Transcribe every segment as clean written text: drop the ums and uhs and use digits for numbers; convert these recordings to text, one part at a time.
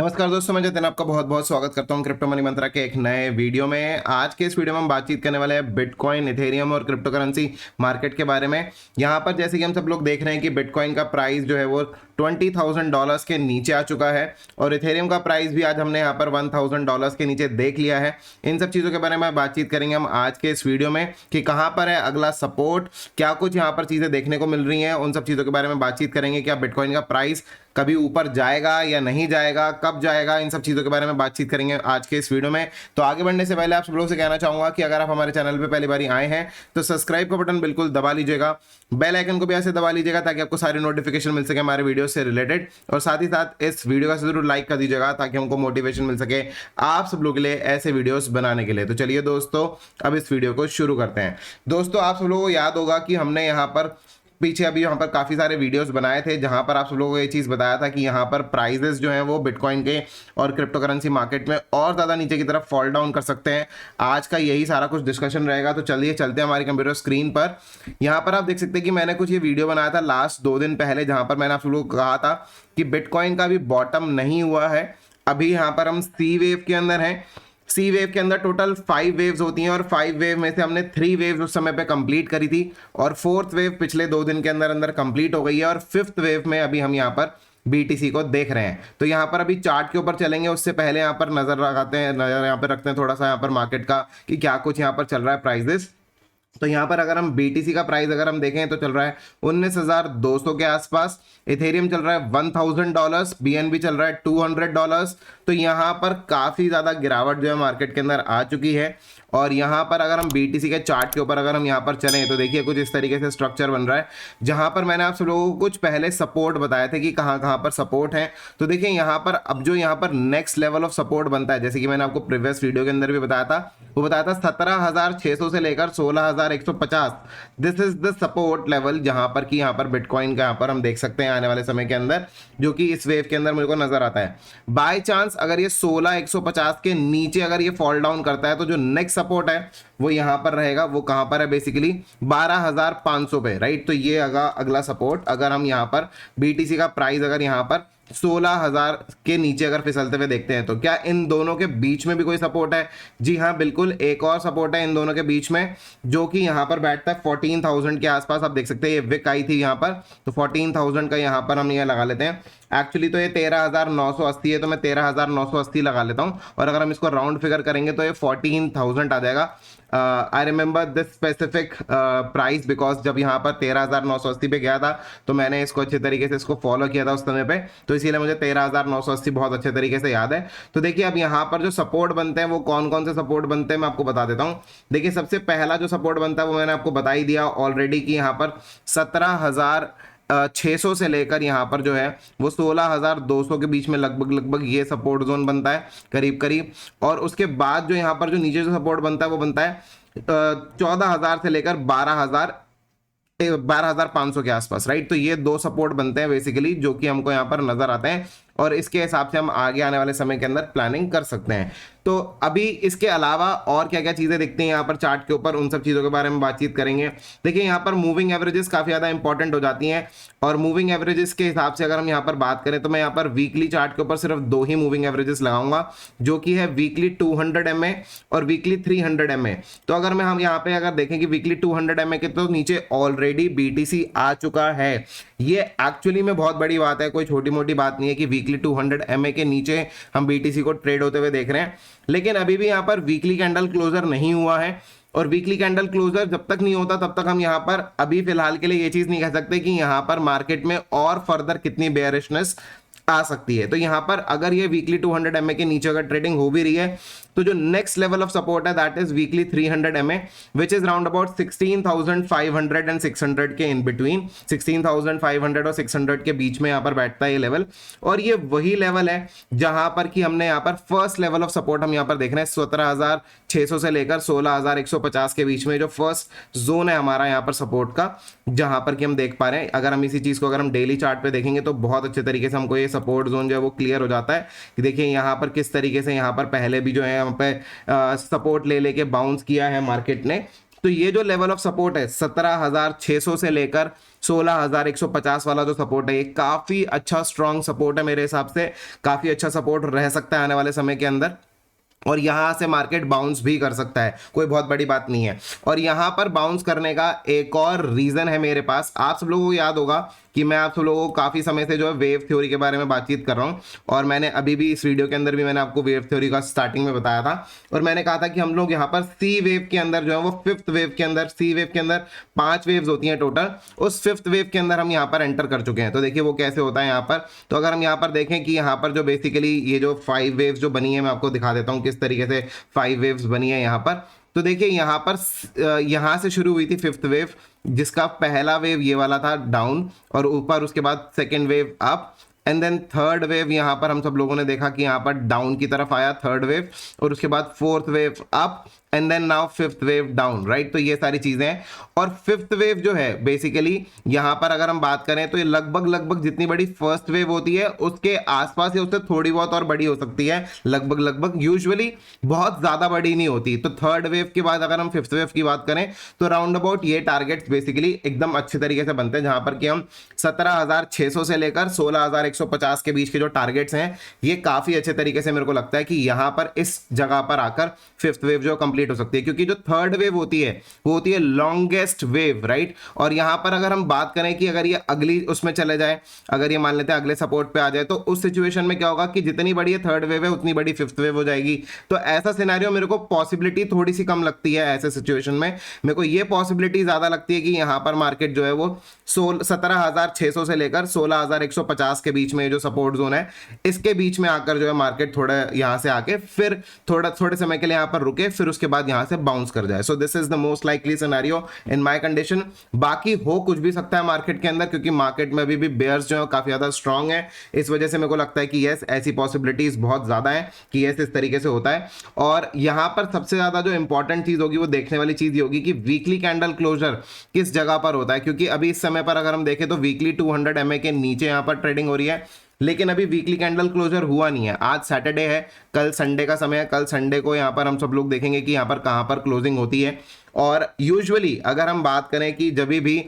नमस्कार दोस्तों, मैं जतिन आपका बहुत बहुत स्वागत करता हूं क्रिप्टो मनी मंत्रा के एक नए वीडियो में। आज के इस वीडियो में हम बातचीत करने वाले हैं बिटकॉइन, इथेरियम और क्रिप्टो करेंसी मार्केट के बारे में। यहां पर जैसे कि हम सब लोग देख रहे हैं कि बिटकॉइन का प्राइस जो है वो $20,000 के नीचे आ चुका है और इथेरियम का प्राइस भी आज हमने यहाँ पर $1,000 के नीचे देख लिया है। इन सब चीज़ों के बारे में बातचीत करेंगे हम आज के इस वीडियो में कि कहाँ पर है अगला सपोर्ट, क्या कुछ यहाँ पर चीज़ें देखने को मिल रही हैं, उन सब चीज़ों के बारे में बातचीत करेंगे। क्या बिटकॉइन का प्राइस कभी ऊपर जाएगा या नहीं जाएगा, कब जाएगा, इन सब चीज़ों के बारे में बातचीत करेंगे आज के इस वीडियो में। तो आगे बढ़ने से पहले आप सब लोगों से कहना चाहूंगा कि अगर आप हमारे चैनल पे पहली बार आए हैं तो सब्सक्राइब का बटन बिल्कुल दबा लीजिएगा, बेल आइकन को भी ऐसे दबा लीजिएगा ताकि आपको सारी नोटिफिकेशन मिल सके हमारे वीडियो से रिलेटेड। और साथ ही साथ इस वीडियो का जरूर लाइक कर दीजिएगा ताकि हमको मोटिवेशन मिल सके आप सब लोगों के लिए ऐसे वीडियोस बनाने के लिए। तो चलिए दोस्तों, अब इस वीडियो को शुरू करते हैं। दोस्तों, आप सब लोगों को याद होगा कि हमने यहाँ पर पीछे अभी यहाँ पर काफ़ी सारे वीडियोस बनाए थे जहाँ पर आप सब लोगों को ये चीज़ बताया था कि यहाँ पर प्राइजेस जो हैं वो बिटकॉइन के और क्रिप्टो करेंसी मार्केट में और ज़्यादा नीचे की तरफ फॉल डाउन कर सकते हैं। आज का यही सारा कुछ डिस्कशन रहेगा। तो चलिए चलते हैं हमारी कंप्यूटर स्क्रीन पर। यहाँ पर आप देख सकते हैं कि मैंने कुछ ये वीडियो बनाया था लास्ट 2 दिन पहले जहाँ पर मैंने आप सब लोगों को कहा था कि बिटकॉइन का भी बॉटम नहीं हुआ है। अभी यहाँ पर हम सी वेव के अंदर हैं। सी वेव के अंदर टोटल 5 वेव्स होती हैं और 5 वेव में से हमने 3 वेव्स उस समय पे कंप्लीट करी थी और 4th वेव पिछले 2 दिन के अंदर अंदर कंप्लीट हो गई है और 5th वेव में अभी हम यहाँ पर BTC को देख रहे हैं। तो यहाँ पर अभी चार्ट के ऊपर चलेंगे, उससे पहले यहाँ पर नजर यहाँ पर रखते हैं थोड़ा सा यहाँ पर मार्केट का कि क्या कुछ यहाँ पर चल रहा है प्राइजेस। तो यहाँ पर अगर हम BTC का प्राइस अगर हम देखें तो चल रहा है 19,200 के आसपास, इथेरियम चल रहा है $1,000, BNB चल रहा है $200। तो यहाँ पर काफ़ी ज़्यादा गिरावट जो है मार्केट के अंदर आ चुकी है। और यहाँ पर अगर हम BTC के चार्ट के ऊपर अगर हम यहाँ पर चलें तो देखिए कुछ इस तरीके से स्ट्रक्चर बन रहा है जहाँ पर मैंने आप सब लोगों को कुछ पहले सपोर्ट बताए थे कि कहाँ कहाँ पर सपोर्ट है। तो देखिए यहाँ पर अब जो यहाँ पर नेक्स्ट लेवल ऑफ सपोर्ट बनता है, जैसे कि मैंने आपको प्रीवियस वीडियो के अंदर भी बताया था, वो बताया था 17,600 से लेकर 16,150। This is the support level जहाँ पर कि यहाँ पर बिटकॉइन का यहाँ पर हम देख सकते हैं आने वाले समय के अंदर, जो कि इस वेव के अंदर मेरे को नजर आता है। बाय चांस अगर ये 16,150 के नीचे अगर ये फॉल डाउन करता है तो जो नेक्स्ट सपोर्ट है वो यहां पर रहेगा। वो कहां पर है? बेसिकली 12,500 पे, राइट। तो ये अगला सपोर्ट अगर हम यहां पर BTC का प्राइस अगर यहां पर 16,000 के नीचे अगर फिसलते हुए देखते हैं तो क्या इन दोनों के बीच में भी कोई सपोर्ट है? जी हाँ, बिल्कुल एक और सपोर्ट है इन दोनों के बीच में जो कि यहाँ पर बैठता है 14,000 के आसपास। आप देख सकते हैं ये विक आई थी यहाँ पर, तो 14,000 का यहाँ पर हम ये लगा लेते हैं। एक्चुअली तो ये 13,980 है, तो मैं 13,980 लगा लेता हूँ और अगर हम इसको राउंड फिगर करेंगे तो ये 14,000 आ जाएगा। I remember this specific price because जब यहाँ पर 13,980 पे गया था तो मैंने इसको अच्छे तरीके से इसको फॉलो किया था उस समय पे, तो इसीलिए मुझे 13,980 बहुत अच्छे तरीके से याद है। तो देखिए अब यहाँ पर जो सपोर्ट बनते हैं वो कौन कौन से सपोर्ट बनते हैं मैं आपको बता देता हूँ। देखिए सबसे पहला जो सपोर्ट बनता है वो मैंने आपको बता ही दिया ऑलरेडी कि यहाँ पर 17,600 से लेकर यहाँ पर जो है वो 16,200 के बीच में लगभग ये सपोर्ट जोन बनता है करीब करीब। और उसके बाद जो यहाँ पर जो नीचे जो सपोर्ट बनता है वो बनता है 14,000 से लेकर 12,500 के आसपास, राइट। तो ये 2 सपोर्ट बनते हैं बेसिकली जो कि हमको यहाँ पर नजर आते हैं और इसके हिसाब से हम आगे आने वाले समय के अंदर प्लानिंग कर सकते हैं। तो अभी इसके अलावा और क्या क्या चीजें दिखती हैं यहाँ पर चार्ट के ऊपर, उन सब चीजों के बारे में बातचीत करेंगे। देखिए यहाँ पर मूविंग एवरेजेस काफी ज्यादा इंपॉर्टेंट हो जाती हैं और मूविंग एवरेजेस के हिसाब से अगर हम यहाँ पर बात करें तो मैं यहाँ पर वीकली चार्ट के ऊपर सिर्फ 2 ही मूविंग एवरेजेस लगाऊंगा जो कि है वीकली 200 MA और वीकली 300 MA। तो अगर हम यहाँ पे अगर देखें कि वीकली 200 MA के तो नीचे ऑलरेडी BTC आ चुका है। ये एक्चुअली में बहुत बड़ी बात है, कोई छोटी मोटी बात नहीं है कि वीकली 200 MA के नीचे हम BTC को ट्रेड होते हुए देख रहे हैं। लेकिन अभी भी यहाँ पर वीकली कैंडल क्लोजर नहीं हुआ है और वीकली कैंडल क्लोजर जब तक नहीं होता तब तक हम यहाँ पर अभी फिलहाल के लिए ये चीज नहीं कह सकते कि यहाँ पर मार्केट में और फर्दर कितनी बेयरिशनेस आ सकती है। तो यहाँ पर अगर ये वीकली 200 MA के नीचे अगर ट्रेडिंग हो भी रही है तो जो नेक्स्ट लेवल ऑफ सपोर्ट है that is weekly 300 MA which is round about 16,500 and 600 के इन बिटवीन। 16,500 और 600 के बीच में यहाँ पर बैठता है ये लेवल और ये वही लेवल है जहां पर कि हमने यहाँ पर फर्स्ट लेवल ऑफ सपोर्ट हम यहाँ पर देख रहे हैं 17,600 से लेकर 16,150 के बीच में जो फर्स्ट जोन है हमारा यहाँ पर सपोर्ट का, जहां पर कि हम देख पा रहे हैं। अगर हम इसी चीज को अगर हम डेली चार्ट पे देखेंगे तो बहुत अच्छे तरीके से हमको ये सपोर्ट जोन जो है वो क्लियर हो जाता है कि देखिए यहाँ पर किस तरीके से यहाँ पर पहले भी जो है यहाँ पे सपोर्ट ले लेके बाउंस किया है मार्केट ने तो ये जो लेवल ऑफ सपोर्ट है 17,600 से लेकर 16,150 वाला जो सपोर्ट है, ये काफी अच्छा स्ट्रॉन्ग सपोर्ट है मेरे हिसाब से, काफी अच्छा सपोर्ट रह सकता है आने वाले समय के अंदर। और यहां से मार्केट बाउंस भी कर सकता है, कोई बहुत बड़ी बात नहीं है। और यहां पर बाउंस करने का एक और रीजन है मेरे पास। आप सब लोगों को याद होगा कि मैं आप सब लोगों को काफी समय से जो है वेव थ्योरी के बारे में बातचीत कर रहा हूं, और मैंने अभी भी इस वीडियो के अंदर भी मैंने आपको वेव थ्योरी का स्टार्टिंग में बताया था, और मैंने कहा था कि हम लोग यहाँ पर सी वेव के अंदर जो है वो फिफ्थ वेव के अंदर, सी वेव के अंदर 5 वेव्स होती हैं टोटल, उस फिफ्थ वेव के अंदर हम यहाँ पर एंटर कर चुके हैं। तो देखिए वो कैसे होता है यहाँ पर। तो अगर हम यहाँ पर देखें कि यहाँ पर जो बेसिकली ये जो 5 वेव्स जो बनी है, मैं आपको दिखा देता हूँ किस तरीके से 5 वेव्स बनी है यहाँ पर। तो देखिए यहाँ पर यहाँ से शुरू हुई थी फिफ्थ वेव, जिसका पहला वेव ये वाला था डाउन, और ऊपर उसके बाद second wave up, and then third wave यहाँ पर हम सब लोगों ने देखा कि यहाँ पर डाउन की तरफ आया थर्ड वेव, और उसके बाद fourth wave up, and then now fifth wave down, right. तो ये सारी चीजें हैं। और फिफ्थ वेव जो है बेसिकली यहाँ पर अगर हम बात करें तो ये लगभग जितनी बड़ी फर्स्ट वेव होती है उसके आसपास या उससे थोड़ी बहुत और बड़ी हो सकती है, लगभग यूजुअली बहुत ज्यादा बड़ी नहीं होती। तो थर्ड वेव के बाद अगर हम फिफ्थ वेव की बात करें तो राउंड अबाउट ये टारगेट्स बेसिकली एकदम अच्छे तरीके से बनते हैं, जहां पर कि हम 17,600 से लेकर 16,150 के बीच के जो टारगेट्स हैं, ये काफी अच्छे तरीके से मेरे को लगता है कि यहां पर इस जगह पर आकर फिफ्थ वेव जो कंप्लीट हो सकती है। क्योंकि जो थर्ड वेव होती है वो होती है लॉन्गेस्ट वेव, राइट। और यहां पर अगर हम बात करें कि अगर ये अगली उसमें चले जाए, अगर ये मान लेते हैं अगले सपोर्ट पे आ जाए, तो उस सिचुएशन में क्या होगा कि जितनी बड़ी थर्ड वेव है उतनी बड़ी फिफ्थ वेव हो जाएगी। तो ऐसा सिनेरियो मेरे को पॉसिबिलिटी थोड़ी सी कम लगती है ऐसे सिचुएशन में। मेरे को ये पॉसिबिलिटी ज्यादा लगती है कि यहां पर मार्केट जो है वो 17,600 से लेकर 16,150 के बीच में जो सपोर्ट जोन है, इसके बीच में आकर जो है मार्केट थोड़ा यहां से आके फिर थोड़े समय के लिए यहां पर रुके, फिर उसके बाद यहां से बाउंस कर जाए। So this is the most likely scenario in my condition. बाकी हो कुछ भी सकता है मार्केट के अंदर, क्योंकि मार्केट में अभी भी बेयर्स जो है काफी ज्यादा स्ट्रांग है। इस वजह से मेरे को लगता है कि यस, ऐसी पॉसिबिलिटीज बहुत ज्यादा है कि यस इस तरीके से होता है। और यहां पर सबसे ज्यादा जो इंपॉर्टेंट चीज होगी वो देखने वाली चीज होगी कि वीकली कैंडल क्लोजर किस जगह पर होता है। क्योंकि अभी इस समय पर अगर हम देखें तो वीकली 200 MA के नीचे यहां पर ट्रेडिंग हो रही है, लेकिन अभी वीकली कैंडल क्लोजर हुआ नहीं है। आज सैटरडे है, कल संडे का समय है, कल संडे को यहां पर हम सब लोग देखेंगे कि यहां पर कहां पर क्लोजिंग होती है। और यूजुअली अगर हम बात करें कि जब भी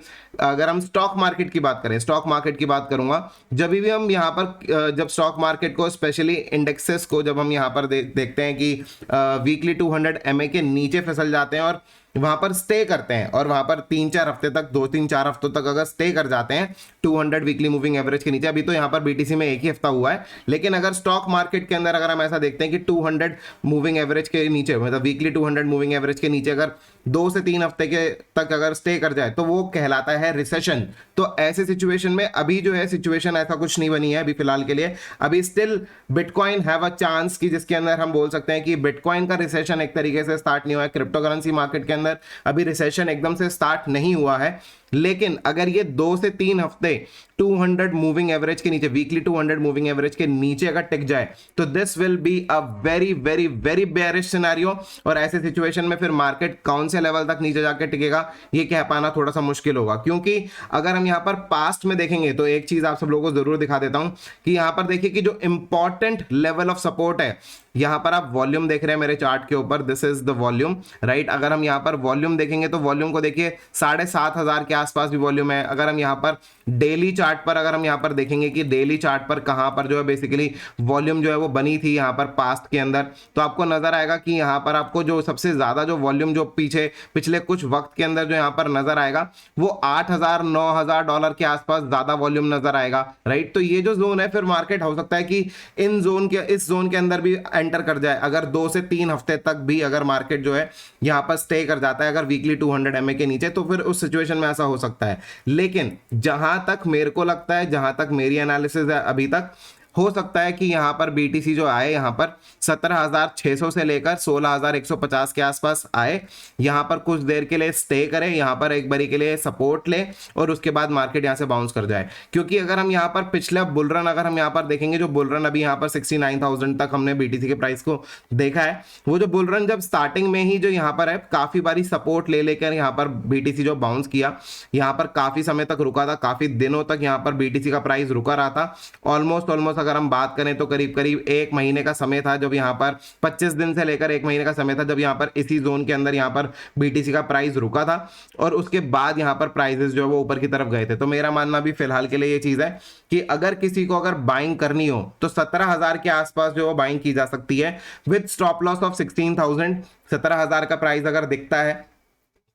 अगर हम स्टॉक मार्केट की बात करें, स्टॉक मार्केट की बात करूंगा, जब भी हम यहाँ पर जब स्टॉक मार्केट को स्पेशली इंडेक्सेस को जब हम यहाँ पर देखते हैं कि वीकली 200 MA के नीचे फिसल जाते हैं और वहां पर स्टे करते हैं, और वहां पर 3-4 हफ्ते तक, 2-3-4 हफ्तों तक अगर स्टे कर जाते हैं 200 वीकली मूविंग एवरेज के नीचे, अभी तो यहां पर बीटीसी में एक ही हफ्ता हुआ है, लेकिन अगर स्टॉक मार्केट के अंदर अगर हम ऐसा देखते हैं कि 200 मूविंग एवरेज के नीचे, मतलब वीकली 200 मूविंग एवरेज के नीचे अगर 2 से 3 हफ्ते के तक अगर स्टे कर जाए तो वो कहलाता है रिसेशन। तो ऐसे सिचुएशन में अभी जो है सिचुएशन ऐसा कुछ नहीं बनी है अभी फिलहाल के लिए। अभी still bitcoin have a chance कि जिसके अंदर हम बोल सकते हैं कि बिटकॉइन का रिसेशन एक तरीके से स्टार्ट नहीं हुआ है। क्रिप्टो करेंसी मार्केट के अंदर अभी रिसेशन एकदम से स्टार्ट नहीं हुआ है, लेकिन अगर ये 2 से 3 हफ्ते 200 मूविंग एवरेज के नीचे, वीकली 200 मूविंग एवरेज के नीचे अगर टिक जाए तो this will be a very very very bearish scenario. और ऐसे सिचुएशन में फिर मार्केट कौन से लेवल तक नीचे जाकर टिकेगा ये कह पाना थोड़ा सा मुश्किल होगा। क्योंकि अगर हम यहां पर पास्ट में देखेंगे तो एक चीज आप सब लोगों को जरूर दिखा देता हूं कि यहां पर देखिए कि जो इंपॉर्टेंट लेवल ऑफ सपोर्ट है, यहां पर आप वॉल्यूम देख रहे हैं मेरे चार्ट के ऊपर, this is the volume, right. अगर हम यहां पर वॉल्यूम देखेंगे तो वॉल्यूम को देखिए 7,500 के आसपास भी वॉल्यूम है। अगर हम यहां पर डेली चार्ट पर अगर हम यहां पर देखेंगे कि डेली चार्ट पर कहां पर जो है बेसिकली वॉल्यूम जो है वो बनी थी यहां पर पास्ट के अंदर, तो आपको नजर आएगा कि यहां पर आपको जो सबसे ज्यादा जो वॉल्यूम जो पिछले कुछ वक्त के अंदर जो यहां पर नजर आएगा वो $8,000-9,000 के आसपास ज्यादा वॉल्यूम नजर आएगा, राइट। तो ये जो जोन है फिर मार्केट हो सकता है कि इस जोन के अंदर भी एंटर कर जाए। अगर 2 से 3 हफ्ते तक भी अगर मार्केट जो है यहां पर स्टे कर जाता है अगर वीकली 200 MA के नीचे, तो फिर उस सिचुएशन में ऐसा हो सकता है। लेकिन जहां तक मेरे को लगता है, जहां तक मेरी एनालिसिस है अभी तक, हो सकता है कि यहां पर बीटीसी जो आए यहां पर 17,600 से लेकर 16,150 के आसपास आए, यहां पर कुछ देर के लिए स्टे करे, यहां पर एक बारी के लिए सपोर्ट ले और उसके बाद मार्केट यहां से बाउंस कर जाए। क्योंकि अगर हम यहां पर पिछला बुल रन अगर हम यहां पर देखेंगे, जो बुल रन अभी यहां पर 69,000 तक हमने बीटीसी के प्राइस को देखा है, वो जो बुल रन जब स्टार्टिंग में ही जो यहां पर है काफी बारी सपोर्ट ले लेकर यहां पर बीटीसी जो बाउंस किया, यहां पर काफी समय तक रुका था, काफी दिनों तक यहां पर बीटीसी का प्राइस रुका रहा था। ऑलमोस्ट अगर हम बात करें तो करीब करीब 1 महीने का समय था जब यहाँ पर 25 दिन से लेकर 1 महीने का समय था जब यहाँ पर इसी जोन के अंदर यहाँ पर BTC का प्राइस रुका था और उसके बाद यहाँ पर प्राइसेस जो है वो ऊपर की तरफ गए थे। तो मेरा मानना भी फिलहाल के लिए ये चीज है कि अगर किसी को अगर बाइंग करनी हो तो 17,000 के आसपास जो बाइंग की जा सकती है विद स्टॉप लॉस ऑफ 16,000। 17,000 का प्राइस अगर दिखता है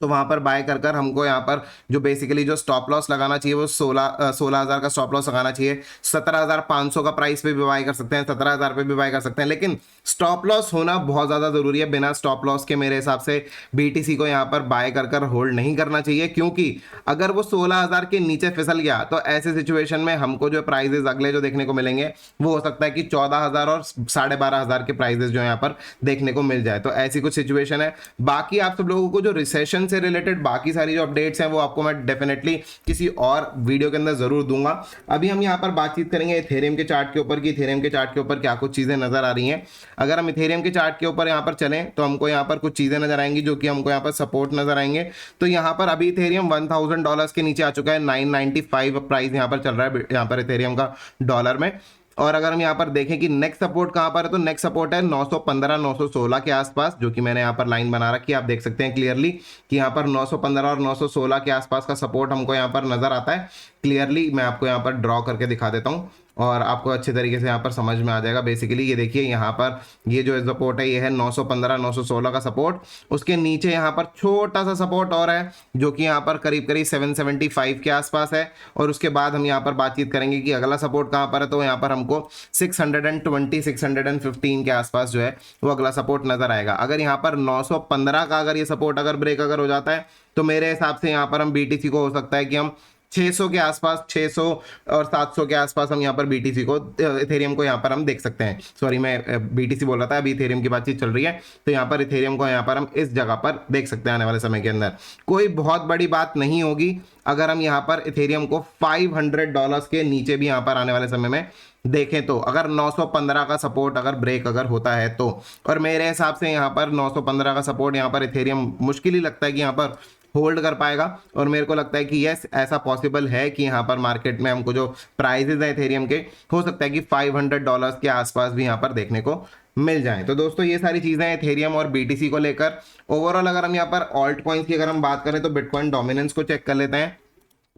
तो वहां पर बाय कर कर हमको यहाँ पर जो बेसिकली जो स्टॉप लॉस लगाना चाहिए वो 16,000 का स्टॉप लॉस लगाना चाहिए। 17,500 का प्राइस पे भी बाय कर सकते हैं, 17,000 पे भी बाय कर सकते हैं, लेकिन स्टॉप लॉस होना बहुत ज्यादा जरूरी है। बिना स्टॉप लॉस के मेरे हिसाब से BTC को यहाँ पर बाय कर कर होल्ड नहीं करना चाहिए, क्योंकि अगर वो 16,000 के नीचे फिसल गया तो ऐसे सिचुएशन में हमको जो प्राइजेस अगले जो देखने को मिलेंगे वो हो सकता है कि 14,000 और 12,500 के प्राइजेस जो यहाँ पर देखने को मिल जाए। तो ऐसी कुछ सिचुएशन है। बाकी आप सब लोगों को जो रिसेशन से रिलेटेड बाकी सारी जो अपडेट्स हैं वो आपको मैं डेफिनेटली किसी और वीडियो के अंदर जरूर दूंगा। अभी हम यहाँ पर बातचीत करेंगे इथेरियम के चार्ट के ऊपर कि इथेरियम के चार्ट के ऊपर क्या कुछ चीजें नजर आ रही हैं। अगर हम इथेरियम के चार्ट के ऊपर यहाँ पर चलें तो हमको यहाँ पर कुछ चीजें नजर आएंगी जो कि हमको यहाँ पर सपोर्ट नजर आएंगे। तो यहाँ पर अभी इथेरियम $1,000 के नीचे आ चुका है। 995 प्राइस यहाँ पर चल रहा है यहाँ पर इथेरियम का डॉलर में। और अगर हम यहाँ पर देखें कि नेक्स्ट सपोर्ट कहां पर है तो नेक्स्ट सपोर्ट है 915 916 के आसपास, जो कि मैंने यहाँ पर लाइन बना रखी है। आप देख सकते हैं क्लियरली कि यहाँ पर 915 और 916 के आसपास का सपोर्ट हमको यहाँ पर नजर आता है। क्लियरली मैं आपको यहाँ पर ड्रॉ करके दिखा देता हूँ और आपको अच्छे तरीके से यहाँ पर समझ में आ जाएगा। बेसिकली ये देखिए यहाँ पर ये जो सपोर्ट है ये है 915 916 का सपोर्ट। उसके नीचे यहाँ पर छोटा सा सपोर्ट और है जो कि यहाँ पर करीब करीब 775 के आसपास है। और उसके बाद हम यहाँ पर बातचीत करेंगे कि अगला सपोर्ट कहाँ पर है। तो यहाँ पर हमको 620 615 के आसपास जो है वो अगला सपोर्ट नजर आएगा। अगर यहाँ पर 915 का अगर ये सपोर्ट अगर ब्रेक अगर हो जाता है तो मेरे हिसाब से यहाँ पर हम BTC को हो सकता है कि हम 600 के आसपास, 600 और 700 के आसपास हम यहाँ पर BTC को इथेरियम को यहाँ पर हम देख सकते हैं। सॉरी मैं BTC बोल रहा था, अभी इथेरियम की बातचीत चल रही है। तो यहाँ पर इथेरियम को यहाँ पर हम इस जगह पर देख सकते हैं आने वाले समय के अंदर। कोई बहुत बड़ी बात नहीं होगी अगर हम यहाँ पर इथेरियम को $500 के नीचे भी यहाँ पर आने वाले समय में देखें तो, अगर 915 का सपोर्ट अगर ब्रेक अगर होता है तो। और मेरे हिसाब से यहाँ पर 915 का सपोर्ट यहाँ पर इथेरियम मुश्किल ही लगता है कि यहाँ पर होल्ड कर पाएगा। और मेरे को लगता है कि यस ऐसा पॉसिबल है कि यहाँ पर मार्केट में हमको जो प्राइसेस है इथेरियम के हो सकता है कि $500 के आसपास भी यहाँ पर देखने को मिल जाए। तो दोस्तों ये सारी चीजें हैं इथेरियम और BTC को लेकर। ओवरऑल अगर हम यहाँ पर ऑल्ट कॉइन्स की अगर हम बात करें तो बिटकॉइन डोमिनेंस को चेक कर लेते हैं।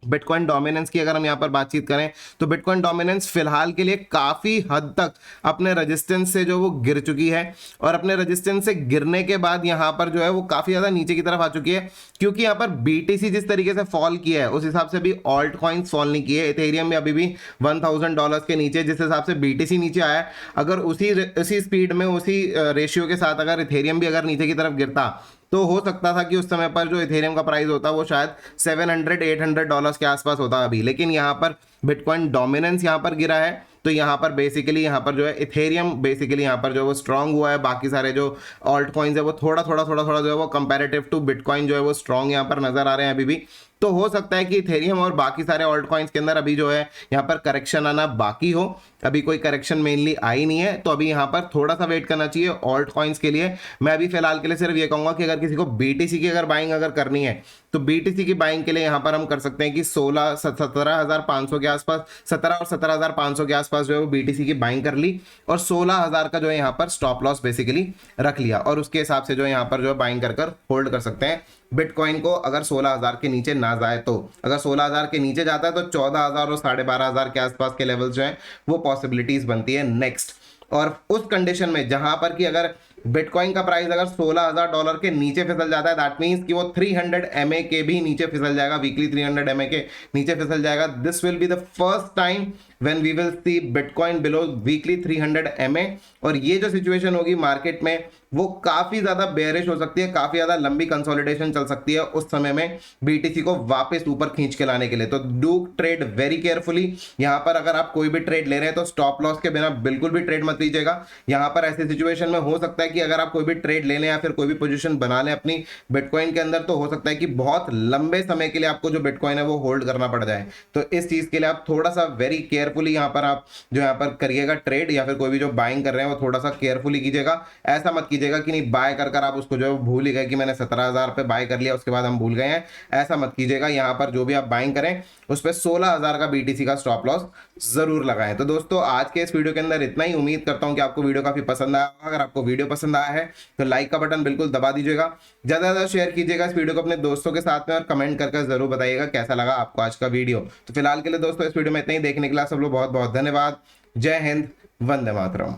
बिटकॉइन डोमिनेंस की अगर हम यहाँ पर बातचीत करें तो बिटकॉइन डोमिनेंस फिलहाल के लिए काफी हद तक अपने रेजिस्टेंस से जो वो गिर चुकी है और अपने रेजिस्टेंस से गिरने के बाद यहाँ पर जो है वो काफी ज्यादा नीचे की तरफ आ चुकी है। क्योंकि यहाँ पर BTC जिस तरीके से फॉल किया है उस हिसाब से भी ऑल्ट कॉइन्स फॉल नहीं किए। इथेरियम में अभी भी $1,000 के नीचे, जिस हिसाब से BTC नीचे आया है, अगर उसी स्पीड में उसी रेशियो के साथ अगर इथेरियम भी अगर नीचे की तरफ गिरता तो हो सकता था कि उस समय पर जो इथेरियम का प्राइस होता वो शायद $700-800 के आसपास होता अभी। लेकिन यहाँ पर बिटकॉइन डोमिनेंस यहाँ पर गिरा है तो यहाँ पर बेसिकली यहाँ पर जो है इथेरियम बेसिकली यहाँ पर जो है वो स्ट्रांग हुआ है। बाकी सारे जो ऑल्ट कॉइन्स है वो थोड़ा जो है वो कंपैरेटिव टू बिटकॉइन जो है वो स्ट्रांग यहाँ पर नजर आ रहे हैं अभी भी। तो हो सकता है कि इथेरियम और बाकी सारे ऑल्ट कॉइन्स के अंदर अभी जो है यहाँ पर करेक्शन आना बाकी हो। अभी कोई करेक्शन मेनली आई नहीं है तो अभी यहाँ पर थोड़ा सा वेट करना चाहिए ऑल्ट कॉइन्स के लिए। मैं अभी फिलहाल के लिए सिर्फ ये कहूंगा कि अगर किसी को BTC की अगर बाइंग अगर करनी है तो BTC की बाइंग के लिए यहाँ पर हम कर सकते हैं कि 17,500 के आसपास, 17 और 17,500 के आसपास जो है वो BTC की बाइंग कर ली और 16,000 का जो है यहाँ पर स्टॉप लॉस बेसिकली रख लिया और उसके हिसाब से जो है यहाँ पर जो है बाइंग कर होल्ड कर सकते हैं बिटकॉइन को। अगर 16,000 के नीचे ना जाए तो, अगर 16,000 के नीचे जाता है तो 14,000 और 12,500 के आसपास के लेवल जो है वो पॉसिबिलिटीज बनती है नेक्स्ट। और उस कंडीशन में जहां पर कि अगर बिटकॉइन का प्राइस अगर $16,000 के नीचे फिसल जाता है दैट मींस कि वो 300 MA के भी नीचे फिसल जाएगा, वीकली 300 MA के नीचे फिसल जाएगा। This will be the first time when we will see bitcoin below weekly 300 MA। और ये जो सिचुएशन होगी मार्केट में वो काफी ज्यादा बेयरिश हो सकती है, काफी ज्यादा लंबी कंसोलिडेशन चल सकती है उस समय में BTC को वापस ऊपर खींच के लाने के लिए। तो डू ट्रेड वेरी केयरफुली। यहां पर अगर आप कोई भी ट्रेड ले रहे हैं तो स्टॉप लॉस के बिना बिल्कुल भी ट्रेड मत लीजिएगा। यहां पर ऐसी सिचुएशन में हो सकता है कि अगर आप कोई भी ट्रेड ले लें या फिर कोई भी पोजीशन बना लें अपनी बिटकॉइन के अंदर तो हो सकता है कि बहुत लंबे समय के लिए आपको जो बिटकॉइन है वो होल्ड करना पड़ जाए। तो इस चीज के लिए आप थोड़ा सा वेरी केयरफुली यहाँ पर आप जो यहाँ पर करिएगा ट्रेड या फिर कोई भी जो बाइंग कर रहे हैं वो थोड़ा सा केयरफुली कीजिएगा। ऐसा मत कीजिएगा कीजिएगा कि नहीं बाय कर कर आप उसको जो है भूल ही गए कि मैंने 17,000 पे बाय कर लिया, उसके बाद हम भूल गए हैं। ऐसा मत कीजिएगा। यहाँ पर जो भी आप बाइंग करें उस पर 16,000 का BTC का स्टॉप लॉस जरूर लगाएं। तो दोस्तों आज के इस वीडियो के अंदर इतना ही। उम्मीद करता हूं कि आपको वीडियो काफी पसंद आया होगा। अगर आपको वीडियो पसंद आया है तो लाइक का बटन बिल्कुल दबा दीजिएगा, ज्यादा से ज्यादा शेयर कीजिएगा इस वीडियो को अपने दोस्तों के साथ में, और कमेंट करके जरूर बताइएगा कैसा लगा आपको आज का वीडियो। तो फिलहाल के लिए दोस्तों इस वीडियो में इतना ही। देखने के लिए सब लोग बहुत बहुत धन्यवाद। जय हिंद, वंदे मातरम।